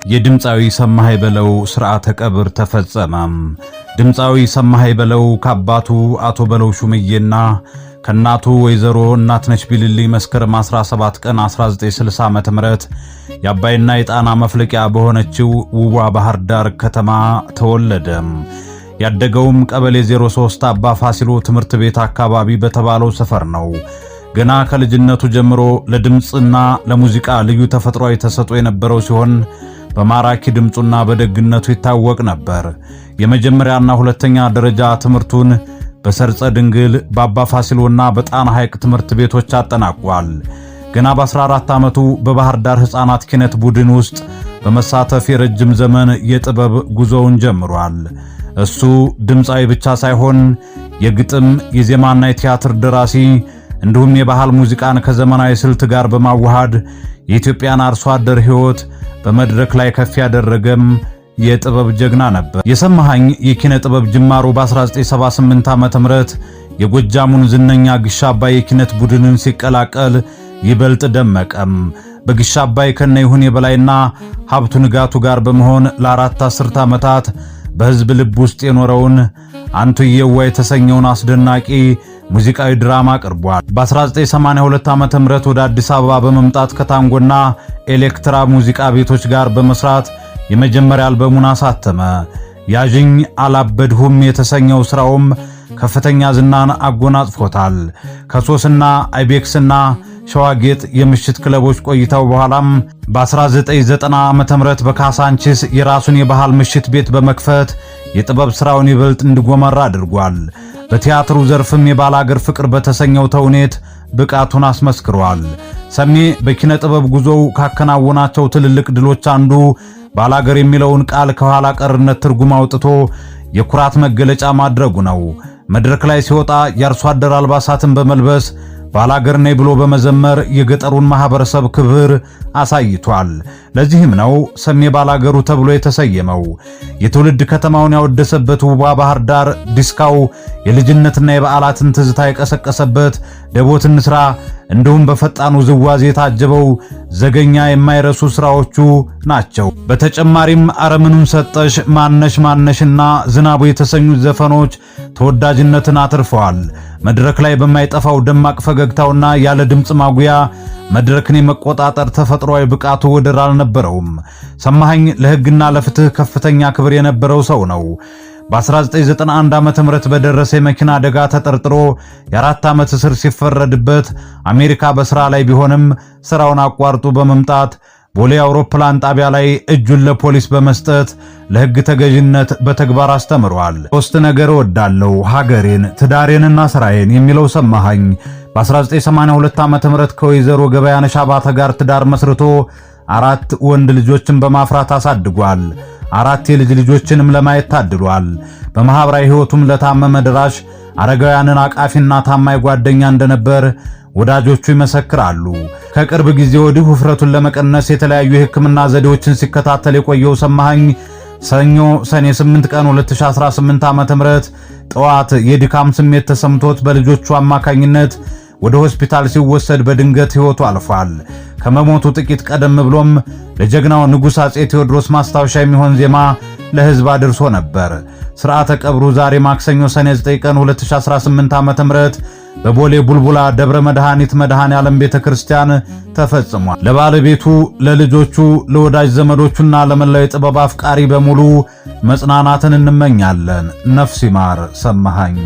የድምፃዊ ሰማሃይ በለው ሥርዓተ ቀብር ተፈጸመ። ድምፃዊ ሰማሃይ በለው ከአባቱ አቶ በለው ሹምዬና ከናቱ ወይዘሮ እናትነሽ ቢልልኝ መስከረም 17 ቀን 1960 ዓ.ም የአባይና የጣና መፍለቂያ በሆነችው ውቧ ባህር ዳር ከተማ ተወለደ። ያደገውም ቀበሌ 03 አባ ፋሲሎ ትምህርት ቤት አካባቢ በተባለው ሰፈር ነው። ገና ከልጅነቱ ጀምሮ ለድምጽና ለሙዚቃ ልዩ ተፈጥሯዊ ተሰጥኦ የነበረው ሲሆን በማራኪ ድምጹና በደግነቱ ይታወቅ ነበር። የመጀመሪያና ሁለተኛ ደረጃ ትምህርቱን በሰርጸ ድንግል በአባ ፋሲሎና በጣና ሐይቅ ትምህርት ቤቶች አጠናቋል። ገና በ14 ዓመቱ በባህር ዳር ሕፃናት ኪነት ቡድን ውስጥ በመሳተፍ የረጅም ዘመን የጥበብ ጉዞውን ጀምሯል። እሱ ድምፃዊ ብቻ ሳይሆን የግጥም የዜማና የቲያትር ደራሲ እንዲሁም የባህል ሙዚቃን ከዘመናዊ ስልት ጋር በማዋሃድ የኢትዮጵያን አርሶ አደር ሕይወት በመድረክ ላይ ከፍ ያደረገም የጥበብ ጀግና ነበር። የሰማሃኝ የኪነ ጥበብ ጅማሮ በ1978 ዓ.ም የጎጃሙን ዝነኛ ግሻ አባይ የኪነት ቡድንን ሲቀላቀል ይበልጥ ደመቀም። በግሻ አባይ ከነ ይሁን የበላይና ሀብቱ ንጋቱ ጋር በመሆን ለአራት አስርት ዓመታት በሕዝብ ልብ ውስጥ የኖረውን አንቱየዋ የተሰኘውን አስደናቂ ሙዚቃዊ ድራማ ቀርቧል። በ1982 ዓ.ም ወደ አዲስ አበባ በመምጣት ከታንጎና ኤሌክትራ ሙዚቃ ቤቶች ጋር በመስራት የመጀመሪያ አልበሙን አሳተመ። ያዥኝ አላበድሁም የተሰኘው ስራውም ከፍተኛ ዝናን አጎናጽፎታል። ከሶስና አይቤክስና ሸዋጌጥ የምሽት ክለቦች ቆይታው በኋላም በ1990 ዓ.ም በካሳንቺስ የራሱን የባህል ምሽት ቤት በመክፈት የጥበብ ስራውን ይበልጥ እንዲጎመራ አድርጓል። በቲያትሩ ዘርፍም የባላገር ፍቅር በተሰኘው ተውኔት ብቃቱን አስመስክሯል። ሰሜ በኪነ ጥበብ ጉዞው ካከናወናቸው ትልልቅ ድሎች አንዱ ባላገር የሚለውን ቃል ከኋላ ቀርነት ትርጉም አውጥቶ የኩራት መገለጫ ማድረጉ ነው። መድረክ ላይ ሲወጣ የአርሶ አደር አልባሳትን በመልበስ ባላገር ነኝ ብሎ በመዘመር የገጠሩን ማህበረሰብ ክብር አሳይቷል። ለዚህም ነው ሰሜ ባላገሩ ተብሎ የተሰየመው። የትውልድ ከተማውን ያወደሰበት ውቧ ባህር ዳር ዲስካው የልጅነትና የበዓላትን ትዝታ የቀሰቀሰበት ደቦት እንስራ እንዲሁም በፈጣኑ ዝዋዜ የታጀበው ዘገኛ የማይረሱ ስራዎቹ ናቸው። በተጨማሪም አረምኑን ሰጠሽ፣ ማነሽና ዝናቡ የተሰኙት ዘፈኖች ተወዳጅነትን አትርፈዋል። መድረክ ላይ በማይጠፋው ደማቅ ፈገግታውና ያለ ድምጽ ማጉያ መድረክን የመቆጣጠር ተፈጥሯዊ ብቃቱ ወደር አልነበረውም። ሰማሃኝ ለሕግና ለፍትህ ከፍተኛ ክብር የነበረው ሰው ነው። በ1991 ዓ.ም በደረሰ የመኪና አደጋ ተጠርጥሮ የ4 ዓመት እስር ሲፈረድበት አሜሪካ በስራ ላይ ቢሆንም ስራውን አቋርጦ በመምጣት ቦሌ አውሮፕላን ጣቢያ ላይ እጁን ለፖሊስ በመስጠት ለሕግ ተገዥነት በተግባር አስተምሯል። ሶስት ነገር እወዳለሁ፣ ሀገሬን፣ ትዳሬንና ስራዬን የሚለው ሰማሃኝ በ1982 ዓ.ም ከወይዘሮ ገበያነሽ አባተ ጋር ትዳር መስርቶ 4 ወንድ ልጆችን በማፍራት አሳድጓል። 4 የልጅ ልጆችንም ለማየት ታድሏል። በማህበራዊ ህይወቱም ለታመመ ደራሽ አረጋውያንን አቃፊና ታማኝ ጓደኛ እንደነበር ወዳጆቹ ይመሰክራሉ። ከቅርብ ጊዜ ወዲህ ውፍረቱን ለመቀነስ የተለያዩ የሕክምና ዘዴዎችን ሲከታተል የቆየው ሰማሃኝ ሰኞ ሰኔ 8 ቀን 2018 ዓ.ም ጠዋት የድካም ስሜት ተሰምቶት በልጆቹ አማካኝነት ወደ ሆስፒታል ሲወሰድ በድንገት ሕይወቱ አልፏል። ከመሞቱ ጥቂት ቀደም ብሎም ለጀግናው ንጉሥ አጼ ቴዎድሮስ ማስታወሻ የሚሆን ዜማ ለሕዝብ አድርሶ ነበር። ሥርዓተ ቀብሩ ዛሬ ማክሰኞ ሰኔ 9 ቀን 2018 ዓ.ም በቦሌ ቡልቡላ ደብረ መድኃኒት መድኃኔ ዓለም ቤተክርስቲያን ተፈጽሟል። ለባለቤቱ፣ ለልጆቹ፣ ለወዳጅ ዘመዶቹና ለመላው የጥበብ አፍቃሪ በሙሉ መጽናናትን እንመኛለን። ነፍስ ይማር ሰማሃኝ።